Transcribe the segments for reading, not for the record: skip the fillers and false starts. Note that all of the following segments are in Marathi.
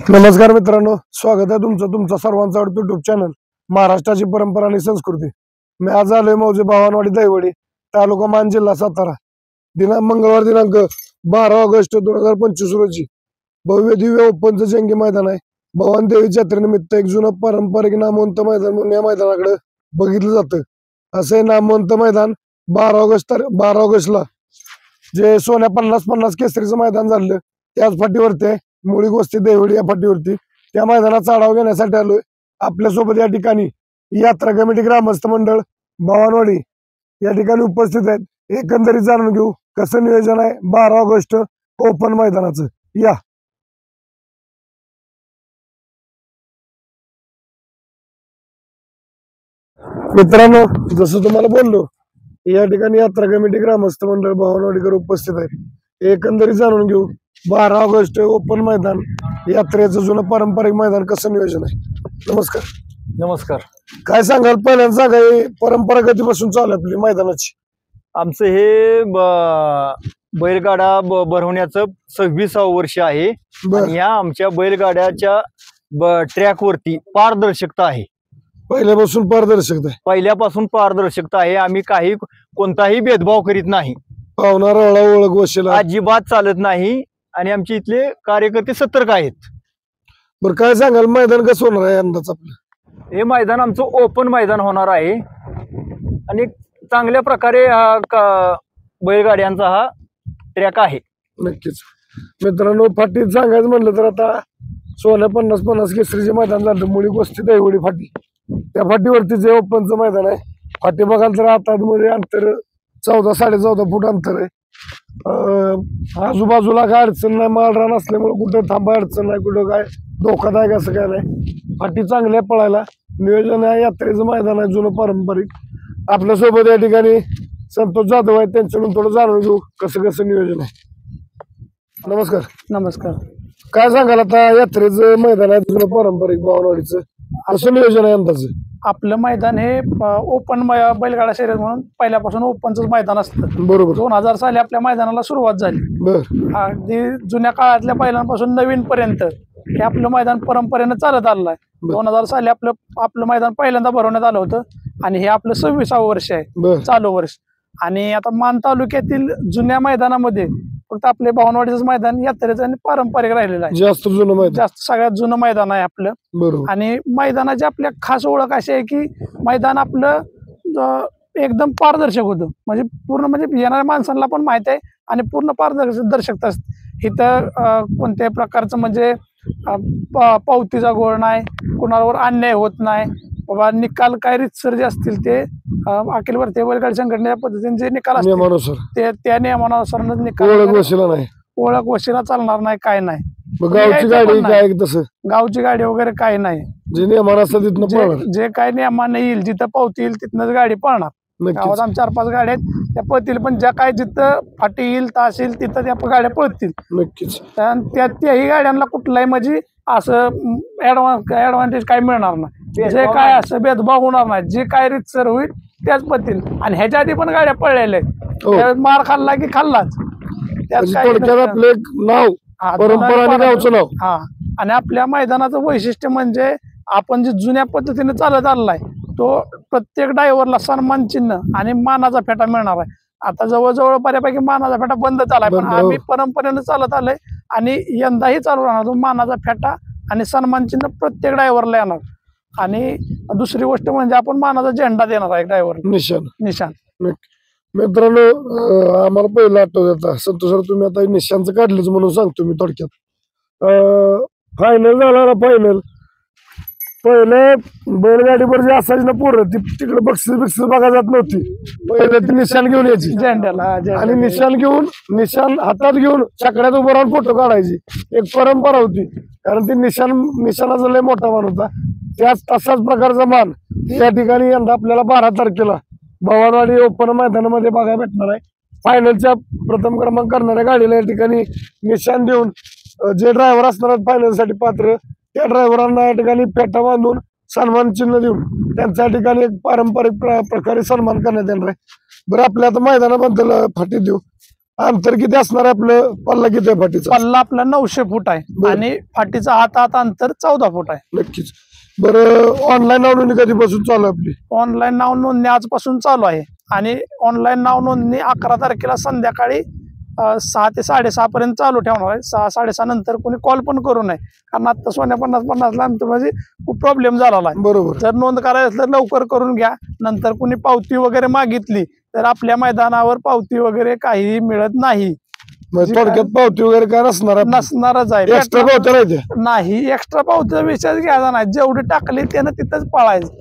नमस्कार मित्रांनो, स्वागत आहे तुमचा सर्वांचा आवडतं युट्यूब चॅनल महाराष्ट्राची परंपरा आणि संस्कृती। मी आज आलोय मौजे भवानवाडी दैवडी, तालुका मान, जिल्हा सातारा। मंगळवार दिनांक 12 ऑगस्ट 2025 रोजी भव्य दिव्य ओपनचं जंगी मैदान आहे। भवान देवी जत्रेनिमित्त एक जुनं पारंपरिक नामवंत मैदान म्हणून या मैदानाकडे बघितलं जातं। असे नामवंत मैदान 12 ऑगस्टला जे सोन्या 50-50 केसरीचं मैदान झालं त्याच फाटीवरती आहे। मुळी गोष्टी दैवडी या फाटीवरती त्या मैदानाचा आढावा घेण्यासाठी आलोय। आपल्यासोबत या ठिकाणी यात्रा कमिटी ग्रामस्थ मंडळ भवानवाडी या ठिकाणी उपस्थित आहेत। एकंदरीत जाणून घेऊ कसं नियोजन आहे 12 ऑगस्ट ओपन मैदानाचं। या मित्रांनो, जसं तुम्हाला बोललो या ठिकाणी यात्रा कमिटी ग्रामस्थ मंडळ भवानवाडीकर उपस्थित आहे। एकंदरीत जाणून घेऊ 12 ऑगस्ट ओपन मैदान यात्रेचं जुनं पारंपरिक मैदान कसं नियोजन आहे। नमस्कार। नमस्कार। काय सांगाल, पहिल्यांदा काय परंपरा कधीपासून चालू आहे आपली मैदानाची? आमचं हे बैलगाडा भरवण्याचं 26वं वर्ष आहे आणि या आमच्या बैलगाड्याच्या ट्रॅक वरती पारदर्शकता आहे। पहिल्यापासून पारदर्शकता आहे? पहिल्यापासून पारदर्शकता आहे। आम्ही कोणताही भेदभाव करीत नाही। पावणार ओळख वशिला अजिबात चालत नाही आणि आमचे इथले कार्यकर्ते सतर्क आहेत। बरं, काय सांगाल मैदान कसं होणार आहे अंदाज आपलं? हे मैदान आमचं ओपन मैदान होणार आहे आणि चांगल्या प्रकारे बैलगाड्यांचा हा ट्रॅक आहे। नक्कीच मित्रांनो, फाटी सांगायचं म्हणलं तर आता सोन्या 50-50 केसरीचे मैदान झालं मुळी गोष्टी दैवडी फाटी, त्या फाटीवरती जे ओपनचं मैदान आहे। फाटी बघाल तर आता मध्ये अंतर 14-14.5 फूट अंतर आहे। आजूबाजूला काय अडचण नाही, माळरान असल्यामुळे कुठं थांबा अडचण नाही, कुठं काय धोकादायक असं काय नाही। फाटी चांगल्या पळायला नियोजन आहे। यात्रेचं मैदान आहे जुनं पारंपरिक। आपल्यासोबत या ठिकाणी संतोष जाधव आहे, त्यांच्याकडून थोडं जाणून घेऊ कसं कसं नियोजन आहे। नमस्कार। नमस्कार। काय सांगाल आता यात्रेचं मैदान आहे जुनं पारंपरिक भवानवाडीचं, असं नियोजन आहे अंदाज? आपलं मैदान हे ओपन बैलगाडा शर्यत म्हणून पहिल्यापासून ओपनच मैदान असतं। बरोबर। 2000 साली आपल्या मैदानाला सुरुवात झाली। बर। अगदी जुन्या काळातल्या बैलांपासून नवीन पर्यंत हे आपलं मैदान परंपरेनं चालत आलेलं आहे। 2000 साली आपलं मैदान पहिल्यांदा भरवण्यात आलं होतं आणि हे आपलं 26वं वर्ष आहे, चालू वर्ष। आणि आता मान तालुक्यातील जुन्या मैदानामध्ये फक्त आपले भवानवाडीचं मैदान यात्रेचं आणि पारंपरिक राहिलेलं आहे। जास्त जुनं मैदान, जास्त सगळ्यात जुनं मैदान आहे आपलं। बरोबर। आणि मैदानाची आपल्या खास ओळख अशी आहे की मैदान आपलं एकदम पारदर्शक होतं, म्हणजे पूर्ण म्हणजे येणाऱ्या माणसांना पण माहित आहे आणि पूर्ण पारदर्शकता असते इथं। कोणत्याही प्रकारचं म्हणजे पावतीचा गोळ नाही, कुणावर अन्याय होत नाही बाबा। निकाल काय रीतसर जे असतील ते अखिल भारतीय बैलगाडी संघटनेच्या पद्धतीने जे निकाल असतील त्या नियमानुसारच निकाल। ओळख वशिला चालणार नाही, काय नाही। गावची गाडी काय तसं? गावची गाडी वगैरे काही नाही, जे नियमान असतात तिथनं पळणार, जे काय नियमाने येईल जिथं पावती येईल तिथनच गाडी पळणार। गावात आमच्या 4-5 गाड्या आहेत, त्या पळतील, पण ज्या काय जिथं फाटी येईल तास येईल तिथं त्या गाड्या पळतील। नक्कीच। त्याही गाड्यांना कुठलाही म्हणजे असं ऍडव्हान्टेज काय मिळणार नाही, जे काय असं भेदभाव होणार नाही, जे काय रीतसर होईल त्याच पळतील। आणि ह्याच्या आधी पण गाड्या पळलेल्या आहेत, मार खाल्ला की खाल्लाच, त्यात आपलं नाव परंपरा आणि गावचं नाव। हा, आणि आपल्या मैदानाचं वैशिष्ट्य म्हणजे आपण जे जुन्या पद्धतीने चालत आलेला आहे तो प्रत्येक ड्रायव्हरला सन्मान चिन्ह आणि मानाचा फेटा मिळणार आहे। आता जवळजवळ बऱ्यापैकी मानाचा फेटा बंद झालाय, पण आम्ही परंपरेनं चालत आलोय आणि यंदाही चालू राहणार तो मानाचा फेटा आणि सन्मान चिन्ह प्रत्येक ड्रायव्हरला येणार। आणि दुसरी गोष्ट म्हणजे आपण मानाचा झेंडा देणार आहे ड्रायव्हर, निशान। मित्रांनो, आम्हाला पहिलं आठवत संतोष सर, तुम्ही आता निशांचं काढलंच म्हणून सांगतो मी थोडक्यात। फायनल झाला ना, फायनल पहिले बैलगाडीवर जे असायची ना पोरं तिकडे बक्षीस बघा जात नव्हती, पहिले ती निशाण घेऊन यायची झेंड्याला, आणि निशाण हातात घेऊन छकड्यात उभं राहून फोटो काढायची एक परंपरा होती। कारण ती निशाणाचा लय मोठा मान होता। तसाच प्रकारचा मान या ठिकाणी यंदा आपल्याला 12 तारखेला भवानवाडी ओपन मैदानामध्ये बघायला भेटणार आहे। फायनलच्या प्रथम क्रमांक करणाऱ्या गाडीला या ठिकाणी निशाण देऊन जे ड्रायव्हर असणार आहेत फायनलसाठी पात्र त्या ड्रायव्हरांना या ठिकाणी फेटा बांधून सन्मान चिन्ह देऊन त्यांच्या ठिकाणी एक पारंपरिक प्रकारे सन्मान करण्यात येणार आहे। बरं, आपल्या आता मैदानाबद्दल फाटी देऊ। अंतर किती असणार आहे आपलं, पल्ला किती आहे फाटीचा? पल्ला आपला 900 फूट आहे बरं. आणि फाटीचा हात अंतर 14 फूट आहे. नक्कीच. बरं, ऑनलाईन नोंदणी कधीपासून चालू आहे आपली? ऑनलाईन नाव नोंदणी आजपासून चालू आहे आणि ऑनलाईन नाव नोंदणी 11 तारखेला संध्याकाळी 6 ते 6:30 पर्यंत चालू ठेवणार आहे. 6-6:30 नंतर कोणी कॉल पण करू नये, कारण आता सोन्या 50-50ला आमचं म्हणजे खूप प्रॉब्लेम झालेला आहे. बरोबर. जर नोंद करायचं तर लवकर करून घ्या. नंतर कुणी पावती वगैरे मागितली तर आपल्या मैदानावर पावती वगैरे काहीही मिळत नाही. म्हणजे थोडक्यात पावती वगैरे काय नसणार आहे? नसणारच आहे. एक्स्ट्रा पावत्या नाही त्या? नाही, एक्स्ट्रा पावतीचा विषयच घ्यायचा नाही. जेवढी टाकली त्यानं तिथंच पळायचं.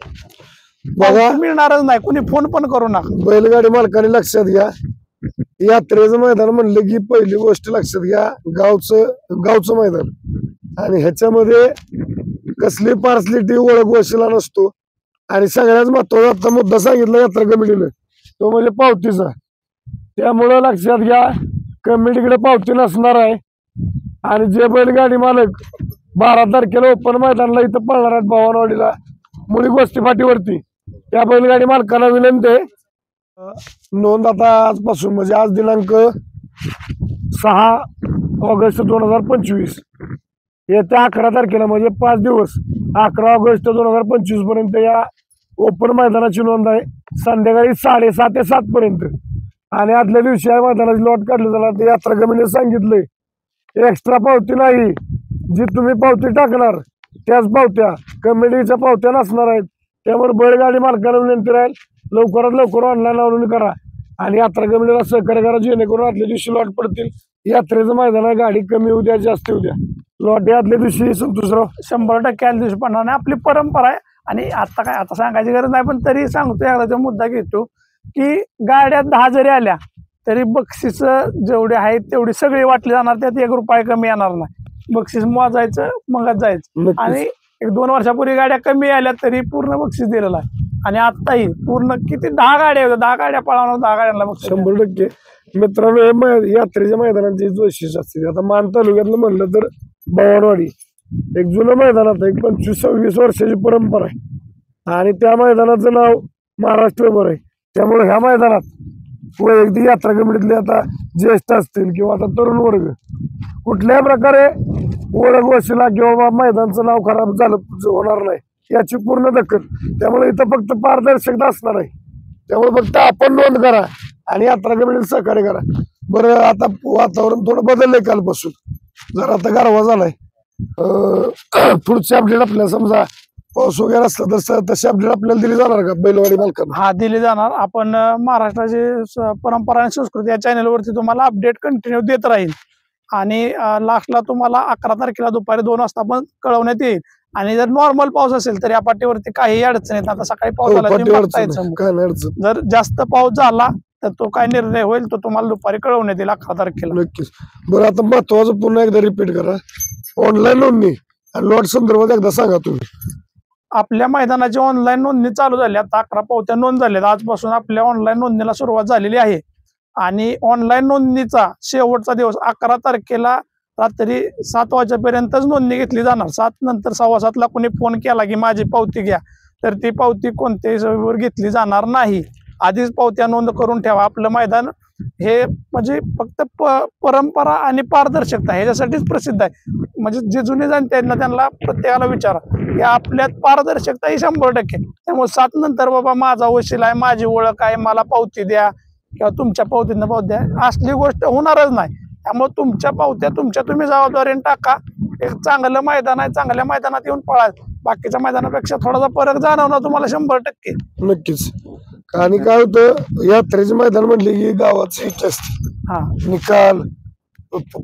बघा, पावती मिळणारच नाही. कुणी फोन पण करू नका. बैलगाडी मालकाने लक्षात घ्या, यात्रेचं मैदान म्हणलं की पहिली गोष्ट लक्षात घ्या, गावचं मैदान. आणि ह्याच्यामध्ये कसली पार्सलिटी, ओळख वशिला नसतो. आणि सगळ्यात महत्वाचा मुद्दा सांगितला यात्रा कमिटीने, तो म्हणजे पावतीचा. त्यामुळं लक्षात घ्या, कमिटीकडे पावती नसणार आहे. आणि जे बैलगाडी मालक 12 तारखेला ओपन मैदानला इथं पळणार आहेत भवानवाडीला मुळी गोष्टी फाटीवरती, त्या बैलगाडी मालकांना विनंती आहे, नोंद आता आजपासून म्हणजे आज दिनांक 6 ऑगस्ट 2025 येत्या 11 तारखेला म्हणजे 5 दिवस 11 ऑगस्ट 2025 पर्यंत या ओपन मैदानाची नोंद आहे. संध्याकाळी 6:30 ते 7 पर्यंत. आणि आदल्या दिवशी या मैदानाची लॉट काढली जाणार. ते यात्रा कमिटीने सांगितलंय एक्स्ट्रा पावती नाही, जी तुम्ही पावती टाकणार त्याच पावत्या, कमिटीच्या पावत्या नसणार आहेत. त्यामुळे बैलगाडी मालकाला विनंती राहील, लवकरात लवकर ऑनलाईन नोंदणी करा आणि यात्रा कमिटीला सहकार्य करा, जेणेकरून आदल्या दिवशी लॉट पडतील. यात्रेचं मैदान आहे, गाडी कमी होऊ द्या जास्त होऊ द्या, लॉट आदल्या दिवशी संतोषराव 100% आदल्या दिवशी पडणार नाही. आपली परंपरा आहे. आणि आता सांगायची गरज नाही, पण तरी सांगतो, एकदा मुद्दा घेतो की गाड्या 10 जरी आल्या तरी बक्षीस जेवढे आहेत तेवढी सगळी वाटली जाणार. त्यात 1 रुपया कमी येणार नाही. बक्षीस मोजायचं मगच जायचं. नक्कीच. आणि 1-2 वर्षापूर्वी गाड्या कमी आल्या तरी पूर्ण बक्षीस दिलेलं आहे. आणि आत्ताही पूर्ण किती 10 गाड्या होत्या, 10 गाड्या पळवणार, 10 गाड्यांना बक्षीस. 100% मित्रांनो, हे यात्रेच्या मैदानाची वैशिष्ट्य असते. आता मान तालुक्यातलं म्हणलं तर भवानवाडी एक जुनं मैदान, आता एक 25-26 वर्षाची परंपरा आहे आणि त्या मैदानाचं नाव महाराष्ट्रभर आहे. त्यामुळे ह्या मैदानात वैयक्तिक यात्रा कमिटीतले आता ज्येष्ठ असतील किंवा आता तरुण वर्ग कुठल्याही प्रकारे ओळख वशिला किंवा मैदानचं नाव खराब झालं होणार नाही याची पूर्ण दखल. त्यामुळे इथं फक्त पारदर्शकता असणार आहे. त्यामुळे फक्त आपण नोंद करा आणि यात्रा कमिटीला सहकार्य करा. बरं, आता वातावरण थोडं बदललंय कालपासून, जर आता गारवा झालाय. पुढचे अपडेट आपल्याला समजा पाऊस वगैरे असला तर तसे अपडेट आपल्याला दिली जाणार का बैलगाडी मालकांना? हा, दिली जाणार. आपण महाराष्ट्राची परंपरा आणि संस्कृती या चॅनलवरती तुम्हाला अपडेट कंटिन्यू देत राहील. आणि लास्टला तुम्हाला 11 तारखेला दुपारी 2 वाजता पण कळवण्यात येईल. आणि जर नॉर्मल पाऊस असेल तर या पाटीवरती काही अडचण येत. आता सकाळी पाऊस झाला तुम्ही बघतायच. काय नाही अडचण. जर जास्त पाऊस झाला तर तो काय निर्णय होईल तो तुम्हाला दुपारी कळवण्यात येईल 11 तारखेला. नक्कीच. बरं, आता महत्वाचं पुन्हा एकदा रिपीट करा, ऑनलाईन नोंदणी आणि लॉट संदर्भात एकदा सांगा तुम्ही. आपल्या मैदानाची ऑनलाईन नोंदणी चालू झाली. आता 11 पावत्या नोंद झाल्या. आजपासून आपल्या ऑनलाईन नोंदणीला सुरुवात झालेली आहे. आणि ऑनलाईन नोंदणीचा शेवटचा दिवस 11 तारखेला रात्री 7 वाजेपर्यंतच नोंदणी घेतली जाणार. 7 नंतर 7:15ला कोणी फोन केला की माझी पावती घ्या, तर ती पावती कोणत्याही सोयीवर घेतली जाणार नाही. आधीच पावत्या नोंद करून ठेवा. आपलं मैदान हे म्हणजे फक्त परंपरा आणि पारदर्शकता ह्याच्यासाठीच प्रसिद्ध आहे. म्हणजे जे जुने जाणते आहेत ना त्यांना प्रत्येकाला विचारा की आपल्यात पारदर्शकता ही 100%. त्यामुळे 7 नंतर बाबा माझा वशील आहे, माझी ओळख आहे, मला पावती द्या किंवा तुमच्या पावतीनं पावती द्या, असली गोष्ट होणारच नाही. त्यामुळे तुमच्या पावत्या तुम्ही जबाबदारीने टाका. एक चांगलं मैदान आहे, चांगल्या मैदानात येऊन पळा. बाकीच्या मैदानापेक्षा थोडासा फरक जाणवणार तुम्हाला 100%. नक्कीच. आणि काय होतं, यात्रेचे मैदान म्हणले की गावाची इच्छा असते, हा, निकाल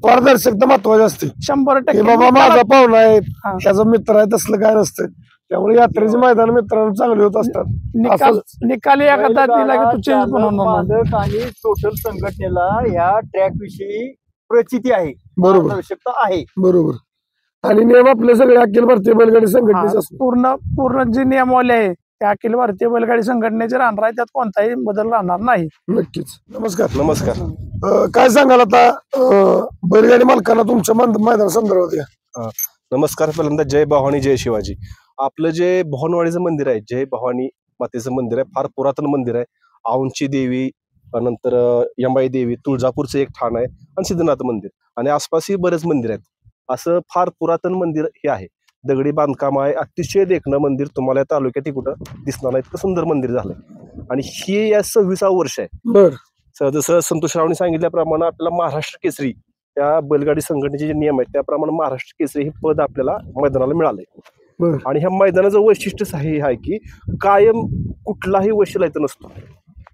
पारदर्शकता महत्वाची असते. 100% बाबा माझा पाहुणा आहे, हा. त्याचा मित्र आहे, तसलं काय नसतं. त्यामुळे यात्रेचे मैदान मित्रांनो चांगले होत असतात. निकाली एखादा दिला की तू चेंज बनवणार. मालक आणि टोटल संघटनेला या ट्रॅक विषयी प्रचिती आहे, बरोबर. आवश्यकता आहे. बरोबर. आणि नियम आपले सगळे अखिल भारतीय बैलगाडी संघटनेचे असतात. पूर्ण जी नियमावली आहे त्या अखिल भारतीय बैलगाडी संघटनेचे राहणार आहे. त्यात कोणताही बदल राहणार नाही. नक्कीच. नमस्कार. नमस्कार. काय सांगाल आता बैलगाडी मालकांना तुमच्या मैदान संदर्भात या? नमस्कार. पहिल्यांदा जय भवानी जय शिवाजी. आपलं जे भवानवाडीचं मंदिर आहे, जय भवानी मातेचं मंदिर आहे, फार पुरातन मंदिर आहे. औंची देवी नंतर यमाई देवी, तुळजापूरचं एक ठाण आहे आणि सिद्धनाथ मंदिर आणि आसपासही बरेच मंदिर आहेत. असं फार पुरातन मंदिर हे आहे. दगडी बांधकाम आहे, अतिशय देखणं मंदिर. तुम्हाला या तालुक्यात कुठं दिसणार नाही, इतकं सुंदर मंदिर झालंय आणि हे या 26वा वर्ष आहे. बर जसं संतोषरावनी सांगितल्याप्रमाणे आपल्याला महाराष्ट्र केसरी त्या बैलगाडी संघटनेचे जे नियम आहेत त्याप्रमाणे महाराष्ट्र केसरी हे पद आपल्याला मैदानाला मिळालंय. बर आणि ह्या मैदानाचं वैशिष्ट्य हे आहे की कायम कुठलाही वशिला इथं नसतो.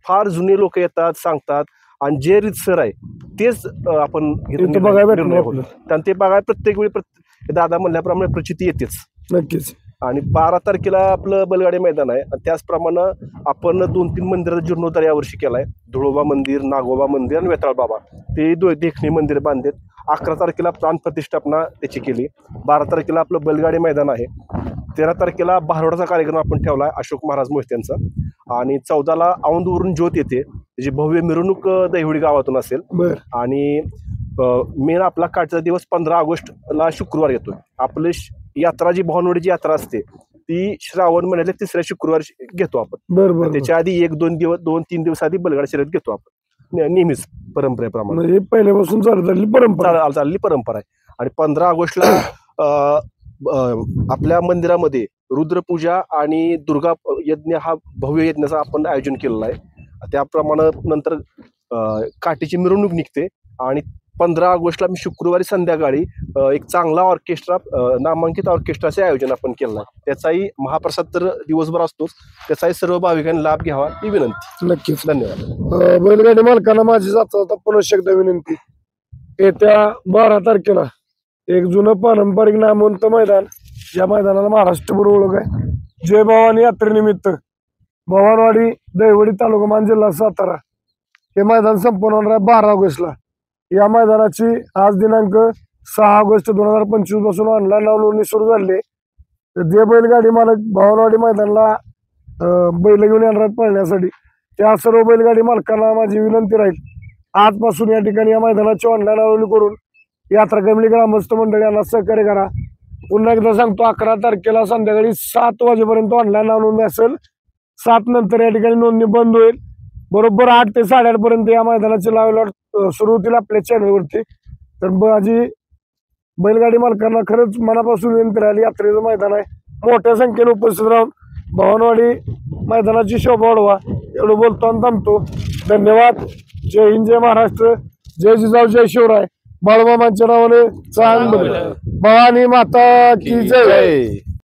फार जुने लोक येतात, सांगतात आणि जे रीतसर आहे तेच आपण इथं बघायला भेटलं निर्णय आपलं. होतो. आणि ते बघायला प्रत्येक वेळी दादा म्हणल्याप्रमाणे प्रचिती येतेच. नक्कीच. आणि 12 तारखेला आपलं बैलगाडी मैदान आहे आणि त्याचप्रमाणे आपण 2-3 मंदिराचा जीर्णोद्धार यावर्षी केलाय. धुळोबा मंदिर, नागोबा मंदिर आणि वेताळ बाबा ते देखणी मंदिर बांधलेत. 11 तारखेला प्राण प्रतिष्ठापना त्याची केली. 12 तारखेला आपलं बैलगाडी मैदान आहे. 13 तारखेला भारुडाचा कार्यक्रम आपण ठेवलाय अशोक महाराज मोहित्यांचा आणि 14ला औंधवरून ज्योत येते, त्याची भव्य मिरवणूक दहिवडी गावातून असेल. बर आणि मेन आपला काठचा दिवस 15 ऑगस्टला शुक्रवार येतोय. आपली यात्रा जी भवानवाडीची यात्रा असते ती श्रावण महिन्यातल्या 3ऱ्या शुक्रवारी घेतो आपण. बर बर त्याच्या आधी 2-3 दिवस आधी बैलगाडी शर्यत घेतो आपण नेहमीच परंपरेप्रमाणे. म्हणजे पहिल्यापासून चालत आलेली परंपरा. चाललेली परंपरा आहे. आणि 15 ऑगस्टला आपल्या मंदिरामध्ये रुद्रपूजा आणि दुर्गा यज्ञ हा भव्य यज्ञाचं आपण आयोजन केलेलं आहे. त्याप्रमाणे नंतर काठीची मिरवणूक निघते आणि 15 ऑगस्टला मी शुक्रवारी संध्याकाळी एक चांगला ऑर्केस्ट्रा, नामांकित ऑर्केस्ट्राचे आयोजन आपण केलं आहे. त्याचाही महाप्रसाद तर दिवसभर असतोच, त्याचाही सर्व भाविकांनी लाभ घ्यावा ही विनंती. नक्कीच. धन्यवाद. बैलगाडी मालकांना माझी जाता पुन्हा एकदा विनंती. येत्या 12 तारखेला एक जुनं पारंपरिक नामवंत मैदान, या मैदानाला महाराष्ट्रभर ओळख आहे. जय भवानी यात्रेनिमित्त भवानवाडी, दहिवडी, तालुका मान, जिल्हा सातारा हे मैदान संपन्न होणार आहे 12 ऑगस्टला. या मैदानाची आज दिनांक 6 ऑगस्ट 2025 पासून ऑनलाईन नोंदणी सुरू झाली आहे. जे बैलगाडी मालक भवानवाडी मैदानाला बैल घेऊन येणार आहेत पळण्यासाठी, त्या सर्व बैलगाडी मालकांना माझी विनंती राहील, आजपासून या ठिकाणी या मैदानाची ऑनलाईन नोंदणी करून यात्रा कमिटी, ग्रामस्थ मंडळी यांना सहकार्य करा. पुन्हा एकदा सांगतो, 11 तारखेला संध्याकाळी 7 वाजेपर्यंत ऑनलाईन नोंदणी असेल. 7 नंतर या ठिकाणी नोंदणी बंद होईल. बरोबर 8 ते 8:30 पर्यंत या मैदानाचे लाईव्ह लॉट सुरू होतील आपल्या चॅनलवरती. तर माझी बैलगाडी मालकांना खरंच मनापासून विनंती राहिली, यात्रेचं मैदान आहे, मोठ्या संख्येने उपस्थित राहून भवानवाडी मैदानाची शोभा वाढवा. एवढं बोलतो आणि थांबतो. धन्यवाद. जय हिंद, जय महाराष्ट्र, जय जिजाऊ, जय शिवराय. बाळूमामांच्या नावाने चांगलं. भवानी माता की जय.